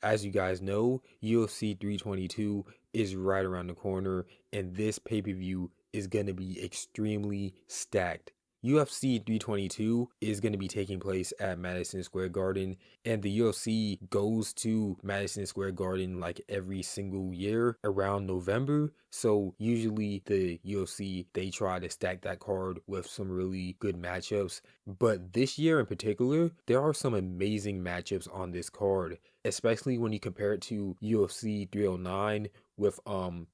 As you guys know, UFC 322 is right around the corner, and this pay-per-view is going to be extremely stacked. UFC 322 is going to be taking place at Madison Square Garden, and the UFC goes to Madison Square Garden like every single year around November. So usually the UFC, they try to stack that card with some really good matchups. But this year in particular, there are some amazing matchups on this card, especially when you compare it to UFC 309 with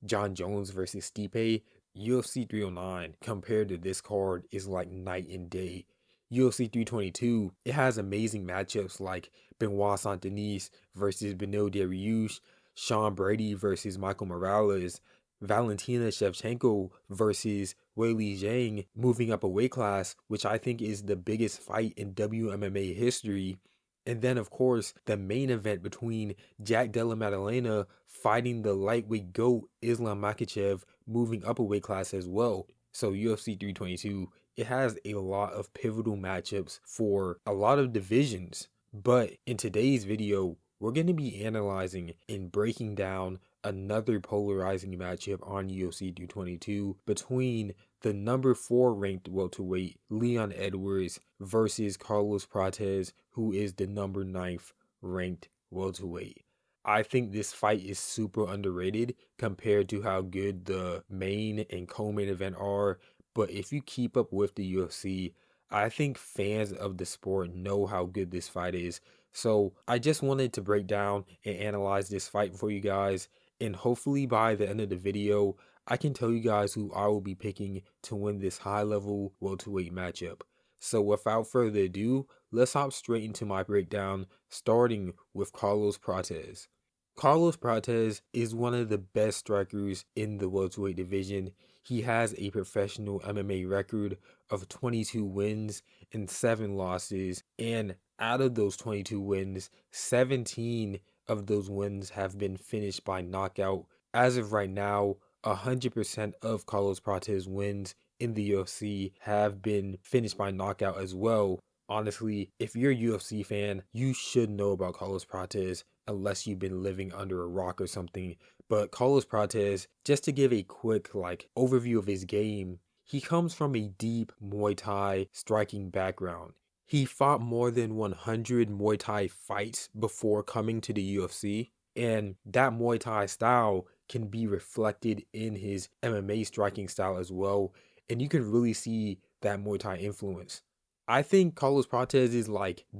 John Jones versus Stipe. UFC 309 compared to this card is like night and day. UFC 322, it has amazing matchups like Benoit Saint-Denis versus Beneil Dariush, Sean Brady versus Michael Morales, Valentina Shevchenko versus Weili Zhang moving up a weight class, which I think is the biggest fight in WMMA history. And then, of course, the main event between Jack Della Maddalena fighting the lightweight GOAT Islam Makhachev moving up a weight class as well. So UFC 322, it has a lot of pivotal matchups for a lot of divisions. But in today's video, we're going to be analyzing and breaking down another polarizing matchup on UFC 222 between the number 4 ranked welterweight Leon Edwards versus Carlos Prates, who is the number 9th ranked welterweight. I think this fight is super underrated compared to how good the main and co-main event are. But if you keep up with the UFC, I think fans of the sport know how good this fight is. So I just wanted to break down and analyze this fight for you guys. And hopefully by the end of the video, I can tell you guys who I will be picking to win this high-level welterweight matchup. So without further ado, let's hop straight into my breakdown, starting with Carlos Prates. Carlos Prates is one of the best strikers in the welterweight division. He has a professional MMA record of 22 wins and 7 losses, and out of those 22 wins, 17 of those wins have been finished by knockout. As of right now, 100% of Carlos Prates' wins in the UFC have been finished by knockout as well. Honestly, if you're a UFC fan, you should know about Carlos Prates unless you've been living under a rock or something. But Carlos Prates, just to give a quick overview of his game, he comes from a deep Muay Thai striking background. He fought more than 100 Muay Thai fights before coming to the UFC, and that Muay Thai style can be reflected in his MMA striking style as well, and you can really see that Muay Thai influence. I think Carlos Prates'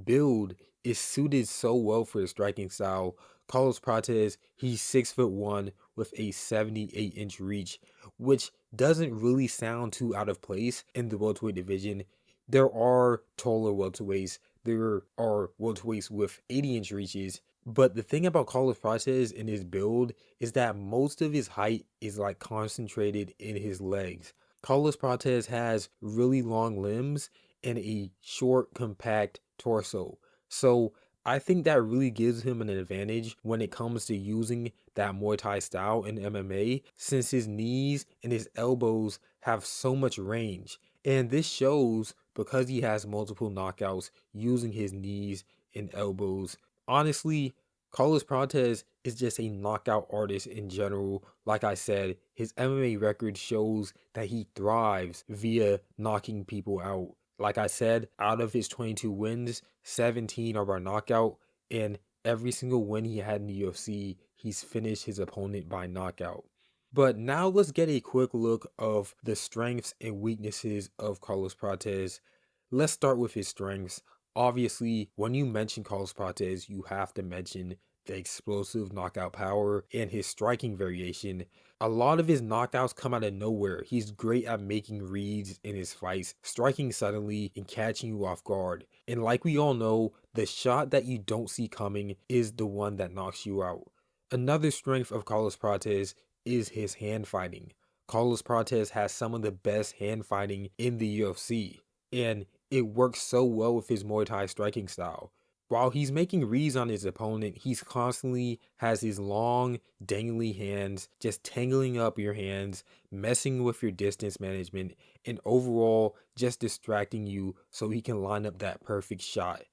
build is suited so well for his striking style. Carlos Prates, he's 6'1" with a 78-inch reach, which doesn't really sound too out of place in the welterweight division. There are taller welterweights. There are welterweights with 80-inch reaches. But the thing about Carlos Prates in his build is that most of his height is concentrated in his legs. Carlos Prates has really long limbs and a short, compact torso. So I think that really gives him an advantage when it comes to using that Muay Thai style in MMA, since his knees and his elbows have so much range. And this shows because he has multiple knockouts using his knees and elbows. Honestly, Carlos Prates is just a knockout artist in general. Like I said, his MMA record shows that he thrives via knocking people out. Like I said, out of his 22 wins, 17 are by knockout, and every single win he had in the UFC, he's finished his opponent by knockout. But now let's get a quick look of the strengths and weaknesses of Carlos Prates. Let's start with his strengths. Obviously, when you mention Carlos Prates, you have to mention the explosive knockout power and his striking variation. A lot of his knockouts come out of nowhere. He's great at making reads in his fights, striking suddenly and catching you off guard. And like we all know, the shot that you don't see coming is the one that knocks you out. Another strength of Carlos Prates is his hand fighting. Carlos Prates has some of the best hand fighting in the UFC, and it works so well with his Muay Thai striking style. While he's making reads on his opponent, he's constantly has his long, dangly hands, just tangling up your hands, messing with your distance management, and overall just distracting you so he can line up that perfect shot.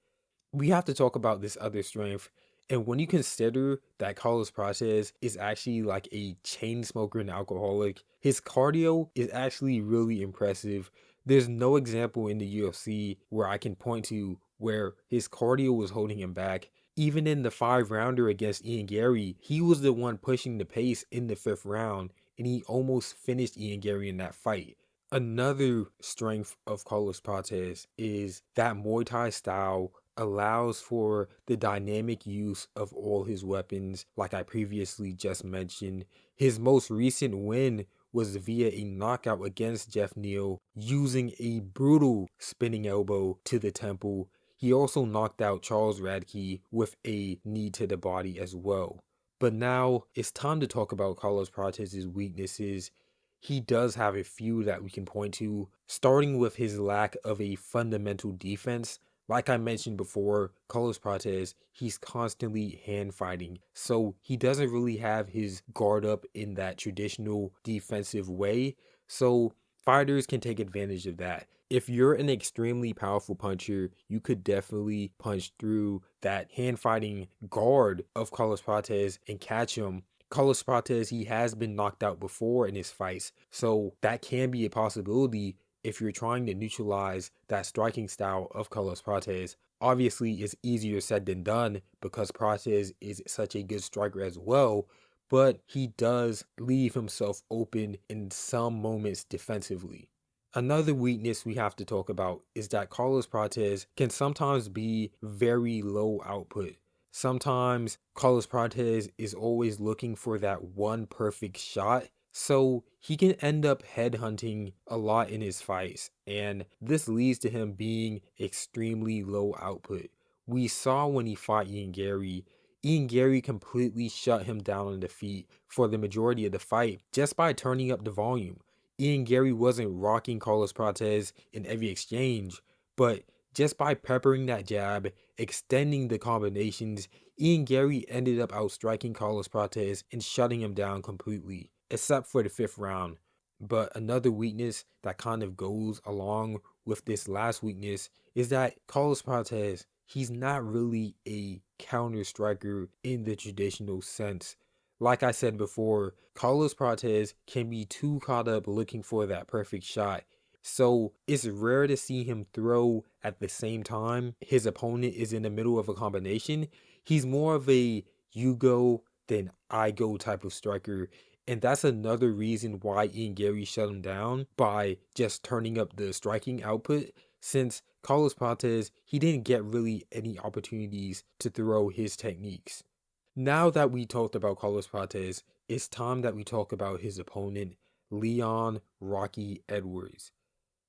We have to talk about this other strength, And when you consider that Carlos Prates is actually like a chain smoker and alcoholic, his cardio is actually really impressive. There's no example in the UFC where I can point to where his cardio was holding him back. Even in the 5 rounder against Ian Gary, he was the one pushing the pace in the 5th round, and he almost finished Ian Gary in that fight. Another strength of Carlos Prates is that Muay Thai style allows for the dynamic use of all his weapons, like I previously just mentioned. His most recent win was via a knockout against Jeff Neal using a brutal spinning elbow to the temple. He also knocked out Charles Radke with a knee to the body as well. But now it's time to talk about Carlos Prates' weaknesses. He does have a few that we can point to, starting with his lack of a fundamental defense. Like I mentioned before, Carlos Prates, he's constantly hand fighting. So he doesn't really have his guard up in that traditional defensive way. So fighters can take advantage of that. If you're an extremely powerful puncher, you could definitely punch through that hand fighting guard of Carlos Prates and catch him. Carlos Prates, he has been knocked out before in his fights. So that can be a possibility if you're trying to neutralize that striking style of Carlos Prates. Obviously, it's easier said than done because Prates is such a good striker as well, but he does leave himself open in some moments defensively. Another weakness we have to talk about is that Carlos Prates can sometimes be very low output. Sometimes Carlos Prates is always looking for that one perfect shot, so he can end up headhunting a lot in his fights, and this leads to him being extremely low output. We saw when he fought Ian Gary completely shut him down on the feet for the majority of the fight just by turning up the volume. Ian Gary wasn't rocking Carlos Prates in every exchange, but just by peppering that jab, extending the combinations, Ian Gary ended up outstriking Carlos Prates and shutting him down completely, except for the 5th round. But another weakness that kind of goes along with this last weakness is that Carlos Prates, he's not really a counter striker in the traditional sense. Like I said before, Carlos Prates can be too caught up looking for that perfect shot. So it's rare to see him throw at the same time his opponent is in the middle of a combination. He's more of a you go, then I go type of striker. And that's another reason why Ian Gary shut him down by just turning up the striking output, since Carlos Prates, he didn't get really any opportunities to throw his techniques. Now that we talked about Carlos Prates, it's time that we talk about his opponent, Leon Rocky Edwards.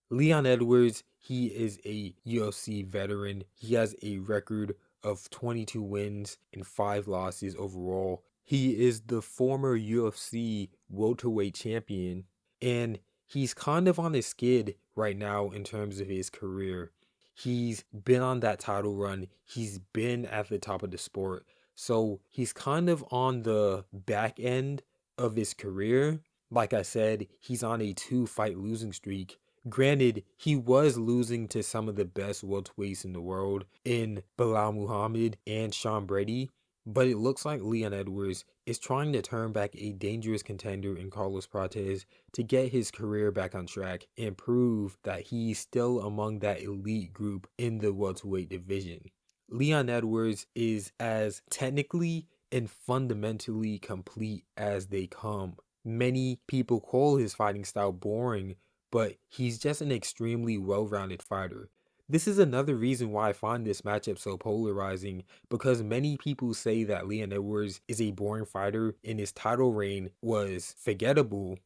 Leon Edwards, he is a UFC veteran. He has a record of 22 wins and 5 losses overall. He is the former UFC welterweight champion, and he's kind of on a skid right now in terms of his career. He's been on that title run. He's been at the top of the sport. So he's kind of on the back end of his career. Like I said, he's on a 2-fight losing streak. Granted, he was losing to some of the best welterweights in the world in Belal Muhammad and Sean Brady, but it looks like Leon Edwards is trying to turn back a dangerous contender in Carlos Prates to get his career back on track and prove that he's still among that elite group in the welterweight division. Leon Edwards is as technically and fundamentally complete as they come. Many people call his fighting style boring, but he's just an extremely well-rounded fighter. This is another reason why I find this matchup so polarizing, because many people say that Leon Edwards is a boring fighter and his title reign was forgettable.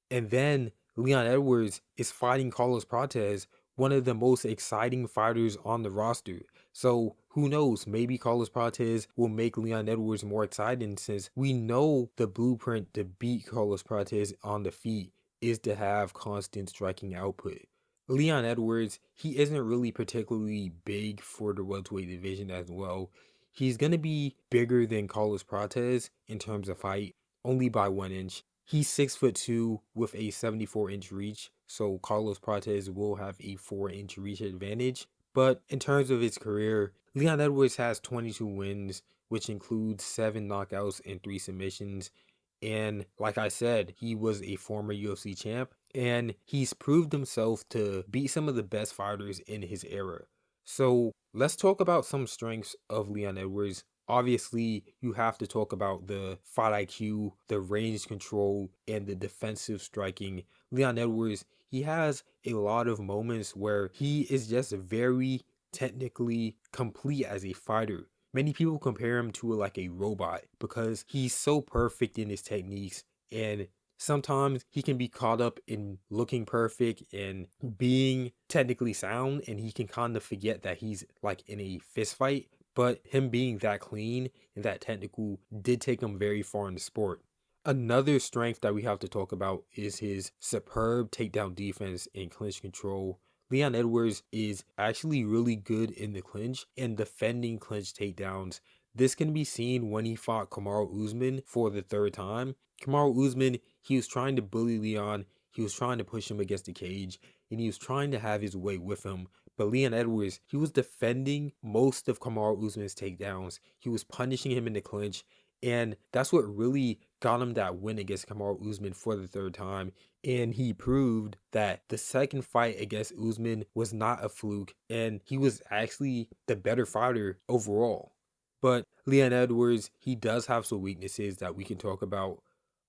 And then Leon Edwards is fighting Carlos Prates, one of the most exciting fighters on the roster. So who knows, maybe Carlos Prates will make Leon Edwards more exciting, since we know the blueprint to beat Carlos Prates on the feet is to have constant striking output. Leon Edwards, he isn't really particularly big for the welterweight division as well. He's going to be bigger than Carlos Prates in terms of height, only by 1 inch. He's 6'2" with a 74-inch reach, so Carlos Prates will have a 4-inch reach advantage. But in terms of his career, Leon Edwards has 22 wins, which includes 7 knockouts and 3 submissions. And like I said, he was a former UFC champ, and he's proved himself to beat some of the best fighters in his era. So let's talk about some strengths of Leon Edwards. Obviously, you have to talk about the fight IQ, the range control, and the defensive striking. Leon Edwards, he has a lot of moments where he is just very technically complete as a fighter. Many people compare him to like a robot because he's so perfect in his techniques, and sometimes he can be caught up in looking perfect and being technically sound, and he can kind of forget that he's like in a fist fight. But him being that clean and that technical did take him very far in the sport. Another strength that we have to talk about is his superb takedown defense and clinch control. Leon Edwards is actually really good in the clinch and defending clinch takedowns. This can be seen when he fought Kamaru Usman for the third time. Kamaru Usman, he was trying to bully Leon, he was trying to push him against the cage, and he was trying to have his way with him. But Leon Edwards, he was defending most of Kamaru Usman's takedowns. He was punishing him in the clinch, and that's what really got him that win against Kamaru Usman for the third time. And he proved that the second fight against Usman was not a fluke, and he was actually the better fighter overall. But Leon Edwards, he does have some weaknesses that we can talk about.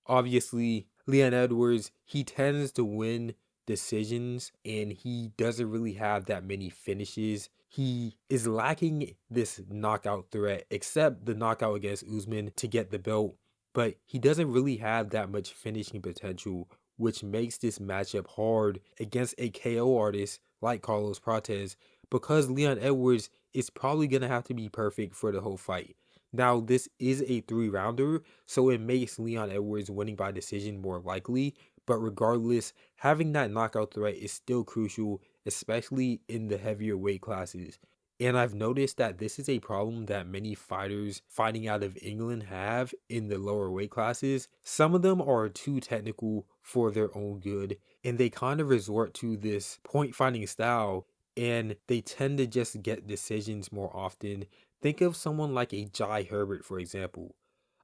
Obviously, Leon Edwards, he tends to win decisions, and he doesn't really have that many finishes. He is lacking this knockout threat, except the knockout against Usman to get the belt, but he doesn't really have that much finishing potential, which makes this matchup hard against a KO artist like Carlos Prates, because Leon Edwards is probably going to have to be perfect for the whole fight. Now, this is a 3-rounder, so it makes Leon Edwards winning by decision more likely, but regardless, having that knockout threat is still crucial, especially in the heavier weight classes. And I've noticed that this is a problem that many fighters fighting out of England have in the lower weight classes. Some of them are too technical for their own good, and they kind of resort to this point fighting style, and they tend to just get decisions more often. Think of someone like a Jai Herbert, for example.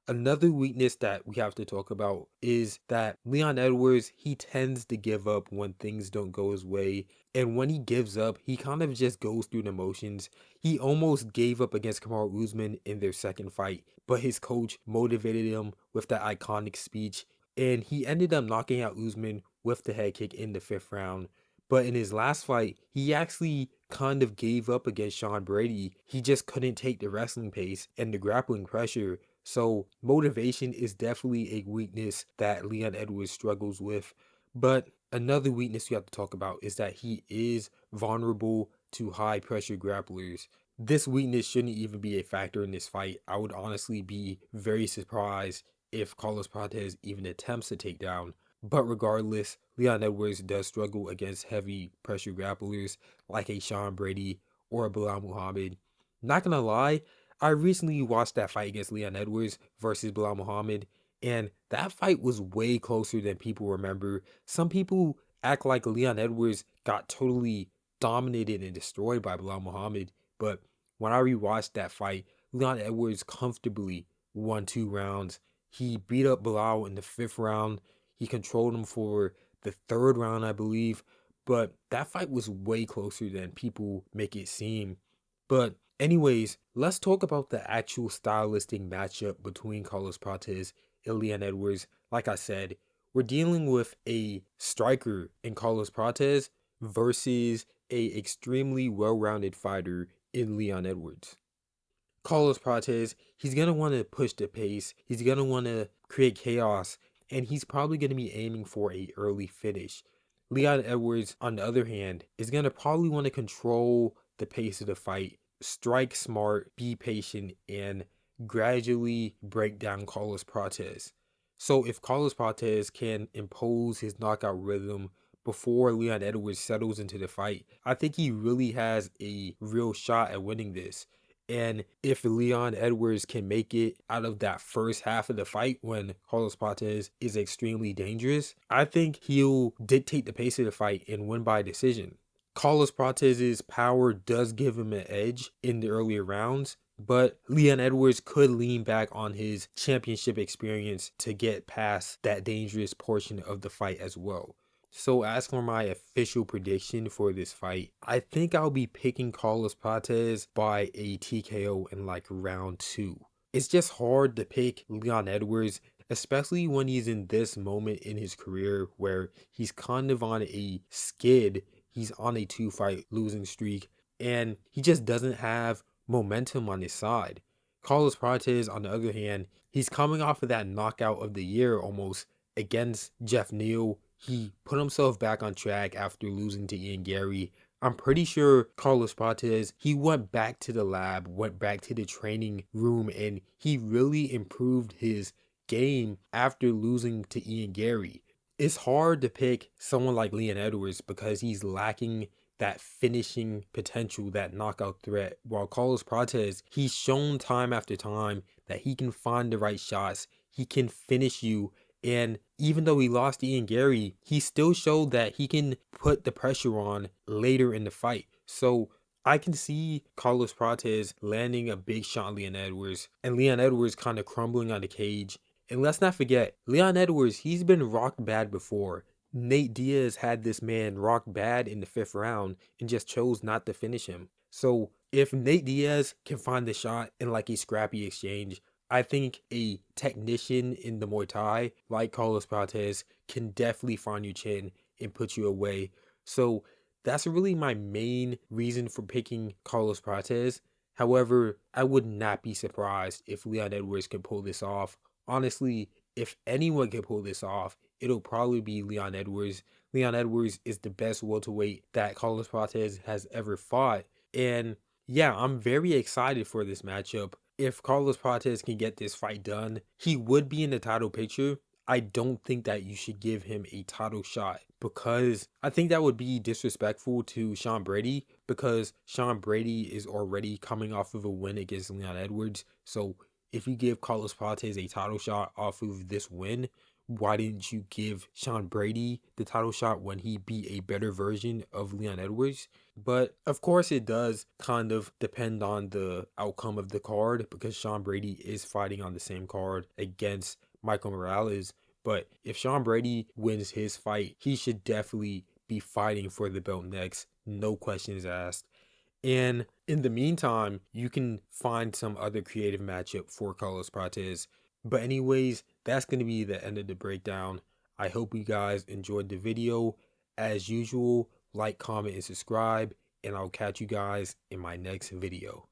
Another weakness that we have to talk about is that Leon Edwards, he tends to give up when things don't go his way. And when he gives up, he kind of just goes through the motions. He almost gave up against Kamaru Usman in their second fight, but his coach motivated him with that iconic speech. And he ended up knocking out Usman with the head kick in the 5th round. But in his last fight, he actually kind of gave up against Sean Brady. He just couldn't take the wrestling pace and the grappling pressure. So motivation is definitely a weakness that Leon Edwards struggles with. But another weakness you have to talk about is that he is vulnerable to high pressure grapplers. This weakness shouldn't even be a factor in this fight. I would honestly be very surprised if Carlos Prates even attempts a takedown. But regardless, Leon Edwards does struggle against heavy pressure grapplers like a Sean Brady or a Bilal Muhammad. Not gonna lie, I recently watched that fight against Leon Edwards versus Bilal Muhammad, and that fight was way closer than people remember. Some people act like Leon Edwards got totally dominated and destroyed by Bilal Muhammad, but when I rewatched that fight, Leon Edwards comfortably won 2 rounds. He beat up Bilal in the 5th round. He controlled him for the 3rd round, I believe, but that fight was way closer than people make it seem. But anyways, let's talk about the actual stylistic matchup between Carlos Prates and Leon Edwards. Like I said, we're dealing with a striker in Carlos Prates versus a extremely well-rounded fighter in Leon Edwards. Carlos Prates, he's going to want to push the pace. He's going to want to create chaos, and he's probably going to be aiming for a early finish. Leon Edwards, on the other hand, is going to probably want to control the pace of the fight, strike smart, be patient, and gradually break down Carlos Prates. So if Carlos Prates can impose his knockout rhythm before Leon Edwards settles into the fight, I think he really has a real shot at winning this. And if Leon Edwards can make it out of that first half of the fight when Carlos Prates is extremely dangerous, I think he'll dictate the pace of the fight and win by decision. Carlos Prates' power does give him an edge in the earlier rounds, but Leon Edwards could lean back on his championship experience to get past that dangerous portion of the fight as well. So as for my official prediction for this fight, I think I'll be picking Carlos Prates by a TKO in like round 2. It's just hard to pick Leon Edwards, especially when he's in this moment in his career where he's kind of on a skid. He's on a 2-fight losing streak, and he just doesn't have momentum on his side. Carlos Prates, on the other hand, he's coming off of that knockout of the year almost against Jeff Neal. He put himself back on track after losing to Ian Gary. I'm pretty sure Carlos Prates, he went back to the lab, went back to the training room, and he really improved his game after losing to Ian Gary. It's hard to pick someone like Leon Edwards because he's lacking that finishing potential, that knockout threat. While Carlos Prates, he's shown time after time that he can find the right shots, he can finish you. And even though he lost to Ian Gary, he still showed that he can put the pressure on later in the fight. So I can see Carlos Prates landing a big shot on Leon Edwards, and Leon Edwards kind of crumbling on the cage. And let's not forget, Leon Edwards, he's been rocked bad before. Nate Diaz had this man rocked bad in the 5th round and just chose not to finish him. So if Nate Diaz can find the shot in like a scrappy exchange, I think a technician in the Muay Thai like Carlos Prates can definitely find your chin and put you away. So that's really my main reason for picking Carlos Prates. However, I would not be surprised if Leon Edwards can pull this off. Honestly, if anyone can pull this off, it'll probably be Leon Edwards. Leon Edwards is the best welterweight that Carlos Prates has ever fought. And yeah, I'm very excited for this matchup. If Carlos Prates can get this fight done, he would be in the title picture. I don't think that you should give him a title shot because I think that would be disrespectful to Sean Brady, because Sean Brady is already coming off of a win against Leon Edwards. So if you give Carlos Prates a title shot off of this win, why didn't you give Sean Brady the title shot when he beat a better version of Leon Edwards? But of course it does kind of depend on the outcome of the card, because Sean Brady is fighting on the same card against Michael Morales. But if Sean Brady wins his fight, he should definitely be fighting for the belt next. No questions asked. And in the meantime, you can find some other creative matchup for Carlos Prates. But anyways, that's going to be the end of the breakdown. I hope you guys enjoyed the video. As usual, like, comment, and subscribe. And I'll catch you guys in my next video.